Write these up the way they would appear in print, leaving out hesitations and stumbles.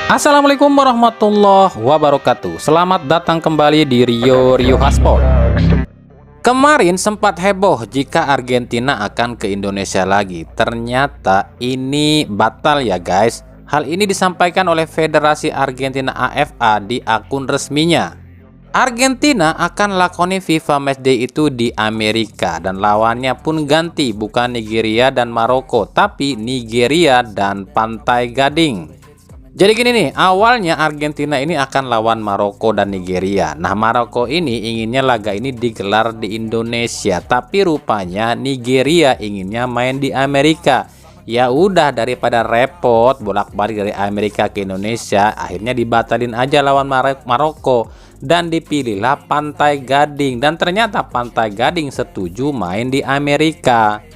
Assalamualaikum warahmatullahi wabarakatuh. Selamat datang kembali di Rio Hotspot. Kemarin sempat heboh jika Argentina akan ke Indonesia lagi. Ternyata ini batal ya guys. Hal ini disampaikan oleh Federasi Argentina AFA di akun resminya. Argentina akan lakoni FIFA Matchday itu di Amerika dan lawannya pun ganti, bukan Nigeria dan Maroko, tapi Nigeria dan Pantai Gading. Jadi gini nih, awalnya Argentina ini akan lawan Maroko dan Nigeria. Nah, Maroko ini inginnya laga ini digelar di Indonesia, tapi rupanya Nigeria inginnya main di Amerika. Ya udah, daripada repot bolak-balik dari Amerika ke Indonesia, akhirnya dibatalin aja lawan Maroko dan dipilihlah Pantai Gading. Dan ternyata Pantai Gading setuju main di Amerika.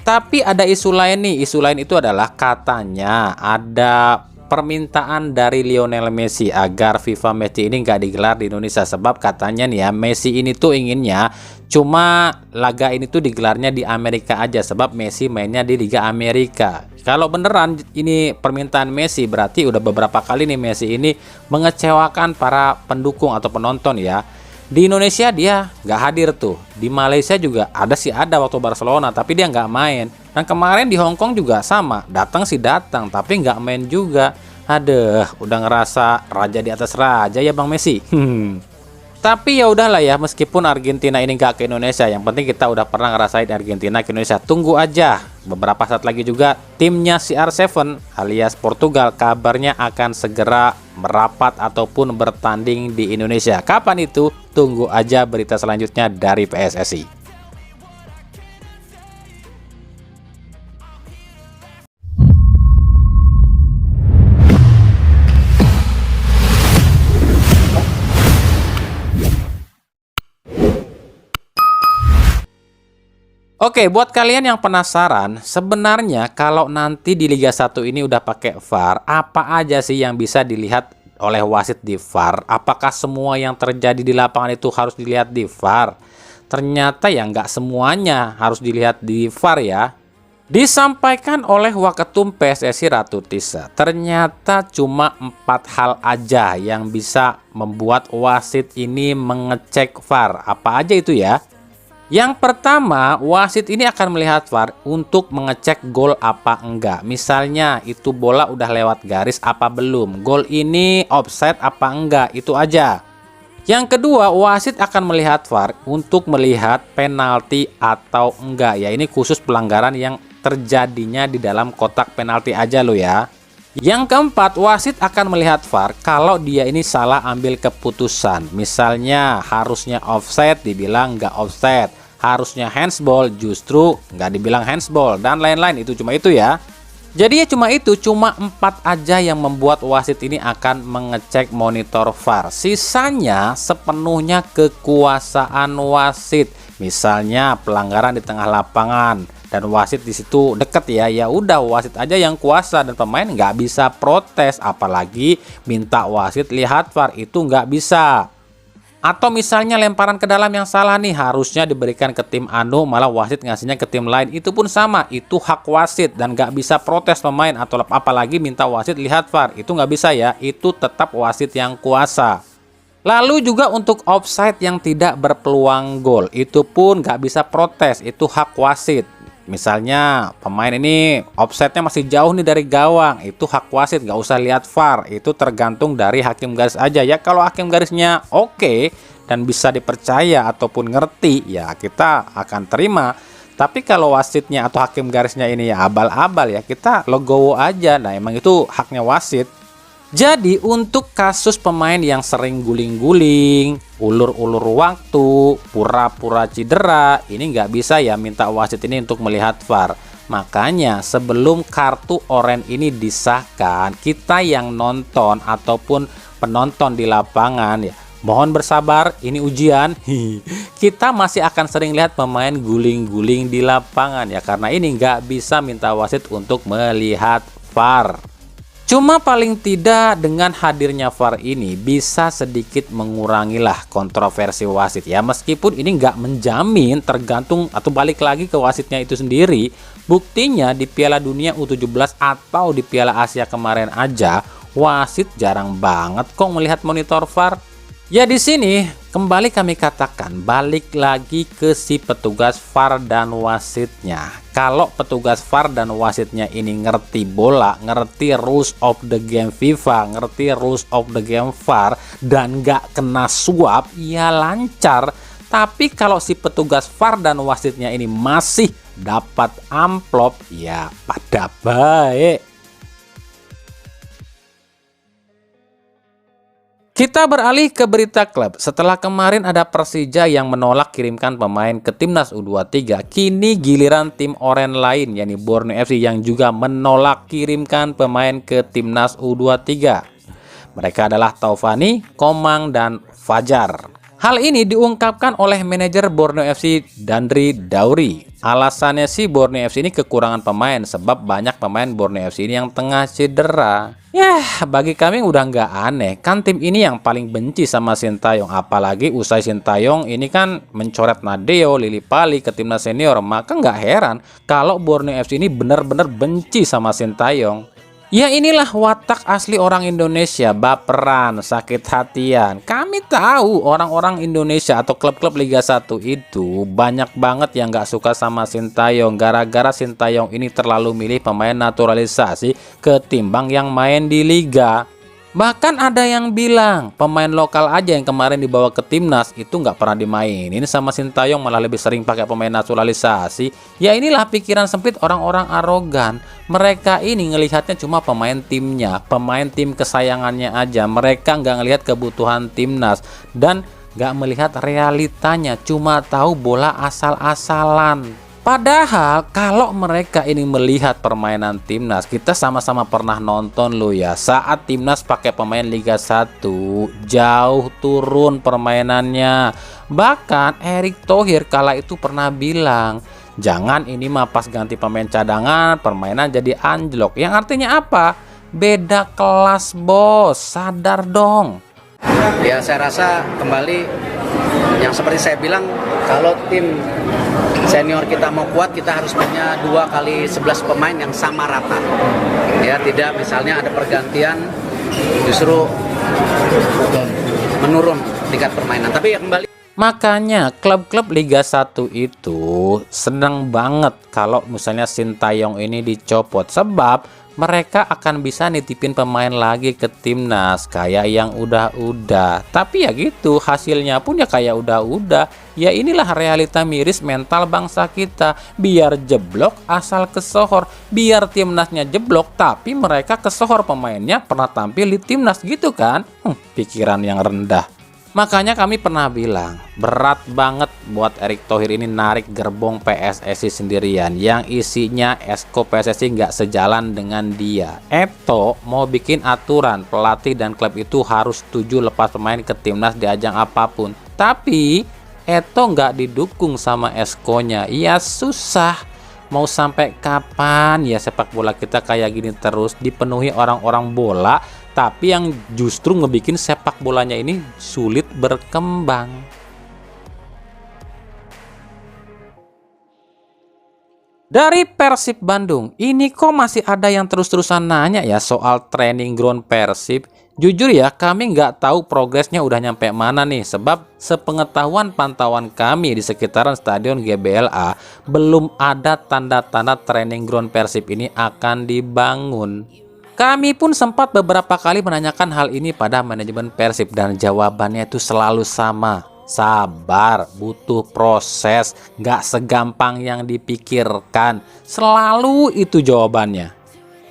Tapi ada isu lain nih. Isu lain itu adalah katanya ada permintaan dari Lionel Messi agar FIFA Matchday ini nggak digelar di Indonesia, sebab katanya nih ya, Messi ini tuh inginnya cuma laga ini tuh digelarnya di Amerika aja, sebab Messi mainnya di Liga Amerika. Kalau beneran ini permintaan Messi, berarti udah beberapa kali nih Messi ini mengecewakan para pendukung atau penonton ya. Di Indonesia dia nggak hadir tuh. Di Malaysia juga ada waktu Barcelona, tapi dia nggak main. Dan kemarin di Hong Kong juga sama, datang sih datang, tapi nggak main juga. Aduh, udah ngerasa raja di atas raja ya Bang Messi. Tapi ya udahlah ya, meskipun Argentina ini nggak ke Indonesia, yang penting kita udah pernah ngerasain Argentina ke Indonesia. Tunggu aja, beberapa saat lagi juga timnya CR7 alias Portugal kabarnya akan segera merapat ataupun bertanding di Indonesia. Kapan itu? Tunggu aja berita selanjutnya dari PSSI. Oke, buat kalian yang penasaran, sebenarnya kalau nanti di Liga 1 ini udah pakai VAR, apa aja sih yang bisa dilihat oleh wasit di VAR? Apakah semua yang terjadi di lapangan itu harus dilihat di VAR? Ternyata ya nggak semuanya harus dilihat di VAR ya. Disampaikan oleh Waketum PSSI Ratu Tisa, ternyata cuma 4 hal aja yang bisa membuat wasit ini mengecek VAR. Apa aja itu ya? Yang pertama, wasit ini akan melihat VAR untuk mengecek gol apa enggak. Misalnya itu bola udah lewat garis apa belum, gol ini offside apa enggak, itu aja. Yang kedua, wasit akan melihat VAR untuk melihat penalti atau enggak. Ya, ini khusus pelanggaran yang terjadinya di dalam kotak penalti aja lo ya. Yang keempat, wasit akan melihat VAR kalau dia ini salah ambil keputusan. Misalnya harusnya offside dibilang nggak offside, harusnya handsball justru nggak dibilang handsball, dan lain-lain. Itu cuma itu ya. Jadi ya cuma 4 aja yang membuat wasit ini akan mengecek monitor VAR. Sisanya sepenuhnya kekuasaan wasit. Misalnya pelanggaran di tengah lapangan dan wasit di situ deket ya, ya udah wasit aja yang kuasa dan pemain nggak bisa protes, apalagi minta wasit lihat VAR, itu nggak bisa. Atau misalnya lemparan ke dalam yang salah nih, harusnya diberikan ke tim anu, malah wasit ngasihnya ke tim lain, itu pun sama, itu hak wasit dan nggak bisa protes pemain, atau apalagi minta wasit lihat VAR, itu nggak bisa ya, itu tetap wasit yang kuasa. Lalu juga untuk offside yang tidak berpeluang gol, itu pun nggak bisa protes, itu hak wasit. Misalnya pemain ini offside-nya masih jauh nih dari gawang, itu hak wasit, nggak usah lihat VAR, itu tergantung dari hakim garis aja ya. Kalau hakim garisnya oke dan bisa dipercaya ataupun ngerti, ya kita akan terima. Tapi kalau wasitnya atau hakim garisnya ini ya abal-abal, ya kita legowo aja. Nah, emang itu haknya wasit. Jadi untuk kasus pemain yang sering guling-guling, ulur-ulur waktu, pura-pura cedera, ini nggak bisa ya minta wasit ini untuk melihat VAR. Makanya sebelum kartu oranye ini disahkan, kita yang nonton ataupun penonton di lapangan ya mohon bersabar, ini ujian. Kita masih akan sering lihat pemain guling-guling di lapangan ya, karena ini nggak bisa minta wasit untuk melihat VAR. Cuma paling tidak dengan hadirnya VAR ini bisa sedikit mengurangilah kontroversi wasit ya, meskipun ini nggak menjamin, tergantung atau balik lagi ke wasitnya itu sendiri. Buktinya di Piala Dunia U17 atau di Piala Asia kemarin aja, Wasit jarang banget kok melihat monitor VAR. Ya di sini kembali kami katakan, balik lagi ke si petugas VAR dan wasitnya. Kalau petugas VAR dan wasitnya ini ngerti bola, ngerti rules of the game FIFA, ngerti rules of the game VAR, dan nggak kena suap, ya lancar. Tapi kalau si petugas VAR dan wasitnya ini masih dapat amplop, ya pada baik. Kita beralih ke berita klub. Setelah kemarin ada Persija yang menolak kirimkan pemain ke Timnas U23, kini giliran tim oranye lain yakni Borneo FC yang juga menolak kirimkan pemain ke Timnas U23. Mereka adalah Taufani, Komang, dan Fajar. Hal ini diungkapkan oleh manajer Borneo FC Dandri Dauri. Alasannya sih Borneo FC ini kekurangan pemain sebab banyak pemain Borneo FC ini yang tengah cedera. Yah, bagi kami udah nggak aneh, kan tim ini yang paling benci sama Sintayong. Apalagi usai Sintayong ini kan mencoret Nadeo, Lili Pali ke timnas senior. Maka nggak heran kalau Borneo FC ini benar-benar benci sama Sintayong. Ya inilah watak asli orang Indonesia, baperan, sakit hatian. Kami tahu orang-orang Indonesia atau klub-klub Liga 1 itu banyak banget yang gak suka sama Sintayong. Gara-gara Sintayong ini terlalu milih pemain naturalisasi ketimbang yang main di Liga. Bahkan ada yang bilang pemain lokal aja yang kemarin dibawa ke timnas itu nggak pernah dimainin sama Sintayong, malah lebih sering pakai pemain naturalisasi. Ya inilah pikiran sempit orang-orang arogan. Mereka ini ngelihatnya cuma pemain timnya, pemain tim kesayangannya aja. Mereka nggak ngelihat kebutuhan timnas dan nggak melihat realitanya, cuma tahu bola asal-asalan. Padahal kalau mereka ini melihat permainan timnas, kita sama-sama pernah nonton loh ya, saat timnas pakai pemain Liga 1 jauh turun permainannya. Bahkan Erick Thohir kala itu pernah bilang, jangan ini mah pas ganti pemain cadangan permainan jadi anjlok. Yang artinya apa? Beda kelas bos, sadar dong. Ya saya rasa kembali yang seperti saya bilang, kalau tim senior kita mau kuat, kita harus punya 2x11 pemain yang sama rata. Ya, tidak misalnya ada pergantian justru menurun tingkat permainan. Tapi ya kembali. Makanya klub-klub Liga 1 itu senang banget kalau misalnya Sintayong ini dicopot, sebab mereka akan bisa nitipin pemain lagi ke timnas kayak yang udah-udah. Tapi ya gitu, hasilnya pun ya kayak udah-udah. Ya inilah realita miris mental bangsa kita. Biar jeblok asal kesohor, biar timnasnya jeblok tapi mereka kesohor pemainnya pernah tampil di timnas gitu kan. Pikiran yang rendah. Makanya kami pernah bilang, berat banget buat Erick Thohir ini narik gerbong PSSI sendirian, yang isinya esko PSSI nggak sejalan dengan dia. Eto mau bikin aturan pelatih dan klub itu harus setuju lepas pemain ke timnas di ajang apapun. Tapi Eto nggak didukung sama eskonya. Ya susah. Mau sampai kapan ya sepak bola kita kayak gini terus, dipenuhi orang-orang bola, tapi yang justru ngebikin sepak bolanya ini sulit berkembang. Dari Persib Bandung, ini kok masih ada yang terus-terusan nanya ya soal training ground Persib. Jujur ya, kami nggak tahu progresnya udah nyampe mana nih, sebab sepengetahuan pantauan kami di sekitaran Stadion GBLA belum ada tanda-tanda training ground Persib ini akan dibangun. Kami pun sempat beberapa kali menanyakan hal ini pada manajemen Persib dan jawabannya itu selalu sama. Sabar, butuh proses, nggak segampang yang dipikirkan. Selalu itu jawabannya.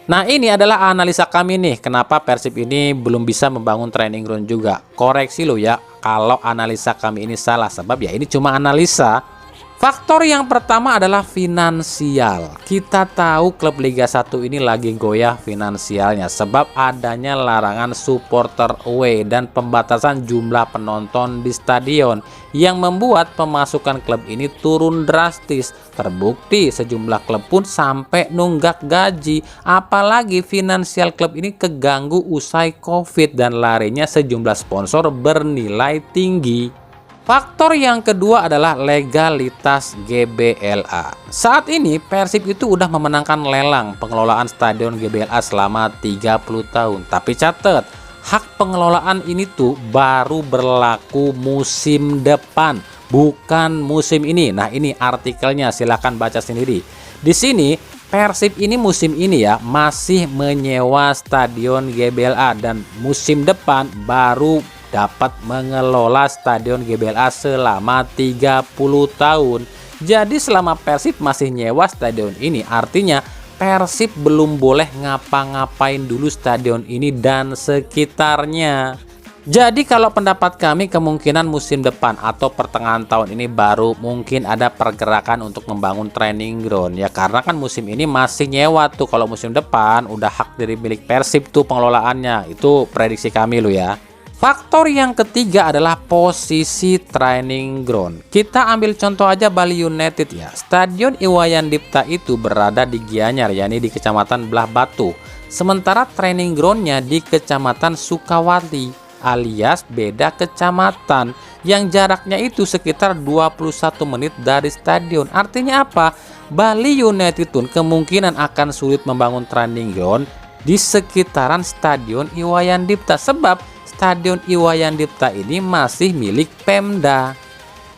Nah ini adalah analisa kami nih, kenapa Persib ini belum bisa membangun training ground juga. Koreksi lo ya kalau analisa kami ini salah, sebab ya ini cuma analisa. Faktor yang pertama adalah finansial. Kita tahu klub Liga 1 ini lagi goyah finansialnya sebab adanya larangan supporter away dan pembatasan jumlah penonton di stadion yang membuat pemasukan klub ini turun drastis. Terbukti sejumlah klub pun sampai nunggak gaji. Apalagi finansial klub ini keganggu usai Covid dan larinya sejumlah sponsor bernilai tinggi. Faktor yang kedua adalah legalitas GBLA. Saat ini Persib itu udah memenangkan lelang pengelolaan Stadion GBLA selama 30 tahun. Tapi catat, hak pengelolaan ini tuh baru berlaku musim depan, bukan musim ini. Nah, ini artikelnya, silahkan baca sendiri. Di sini Persib ini musim ini ya masih menyewa Stadion GBLA dan musim depan baru dapat mengelola Stadion GBLA selama 30 tahun. Jadi selama Persib masih nyewa stadion ini, artinya Persib belum boleh ngapa-ngapain dulu stadion ini dan sekitarnya. Jadi kalau pendapat kami, kemungkinan musim depan atau pertengahan tahun ini baru mungkin ada pergerakan untuk membangun training ground ya, karena kan musim ini masih nyewa tuh. Kalau musim depan udah hak dari milik Persib tuh pengelolaannya. Itu prediksi kami lo ya. Faktor yang ketiga adalah posisi training ground. Kita ambil contoh aja Bali United ya. Stadion Iwayan Dipta itu berada di Gianyar, yakni di Kecamatan Belah Batu. Sementara training groundnya di Kecamatan Sukawati, alias beda kecamatan, yang jaraknya itu sekitar 21 menit dari stadion. Artinya apa? Bali United pun kemungkinan akan sulit membangun training ground di sekitaran Stadion Iwayan Dipta, sebab Stadion Iwayan Dipta ini masih milik Pemda.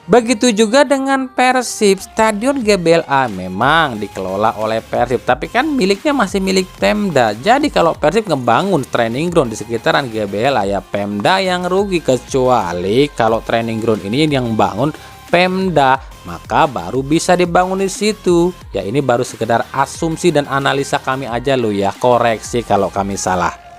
Begitu juga dengan Persib. Stadion GBLA memang dikelola oleh Persib, tapi kan miliknya masih milik Pemda. Jadi kalau Persib ngebangun training ground di sekitaran GBLA, ya Pemda yang rugi. Kecuali kalau training ground ini yang bangun Pemda, maka baru bisa dibangun di situ. Ya ini baru sekedar asumsi dan analisa kami aja lo ya. Koreksi kalau kami salah.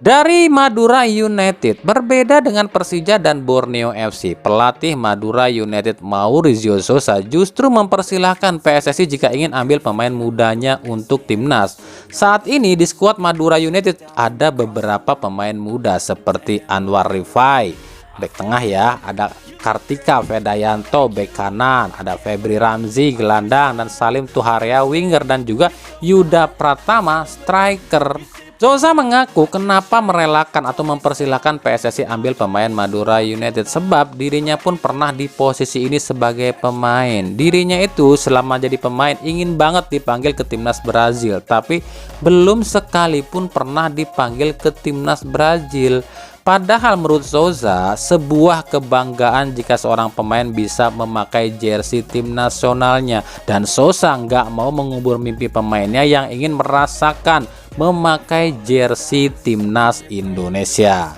Dari Madura United, berbeda dengan Persija dan Borneo FC, pelatih Madura United Maurizio Sousa justru mempersilahkan PSSI jika ingin ambil pemain mudanya untuk timnas. Saat ini di skuad Madura United ada beberapa pemain muda seperti Anwar Rifai, bek tengah ya, ada Kartika Vedayanto, bek kanan, ada Febri Ramzi, gelandang, dan Salim Tuharia, winger, dan juga Yuda Pratama, striker. Sousa mengaku kenapa merelakan atau mempersilahkan PSSI ambil pemain Madura United, sebab dirinya pun pernah di posisi ini sebagai pemain. Dirinya itu selama jadi pemain ingin banget dipanggil ke timnas Brazil, tapi belum sekalipun pernah dipanggil ke timnas Brazil. Padahal menurut Sousa, sebuah kebanggaan jika seorang pemain bisa memakai jersey tim nasionalnya. Dan Sousa nggak mau mengubur mimpi pemainnya yang ingin merasakan memakai jersey timnas Indonesia.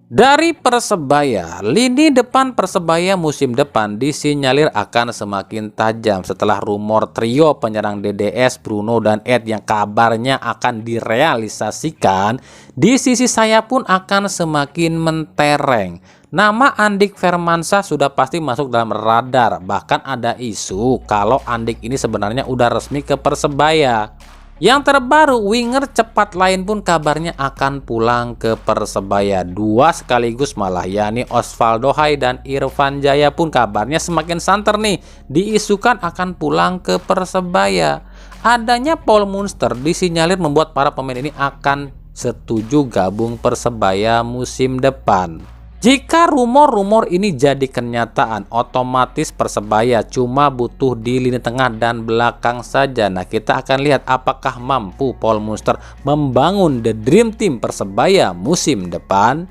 Dari Persebaya, lini depan Persebaya musim depan disinyalir akan semakin tajam setelah rumor trio penyerang DDS, Bruno, dan Ed yang kabarnya akan direalisasikan. Di sisi sayap pun akan semakin mentereng. Nama Andik Firmansyah sudah pasti masuk dalam radar. Bahkan ada isu kalau Andik ini sebenarnya udah resmi ke Persebaya. Yang terbaru, winger cepat lain pun kabarnya akan pulang ke Persebaya. Dua sekaligus malah, yakni Osvaldo Hai dan Irfan Jaya pun kabarnya semakin santer nih, diisukan akan pulang ke Persebaya. Adanya Paul Munster disinyalir membuat para pemain ini akan setuju gabung Persebaya musim depan. Jika rumor-rumor ini jadi kenyataan, otomatis Persebaya cuma butuh di lini tengah dan belakang saja. Nah, kita akan lihat apakah mampu Paul Munster membangun The Dream Team Persebaya musim depan.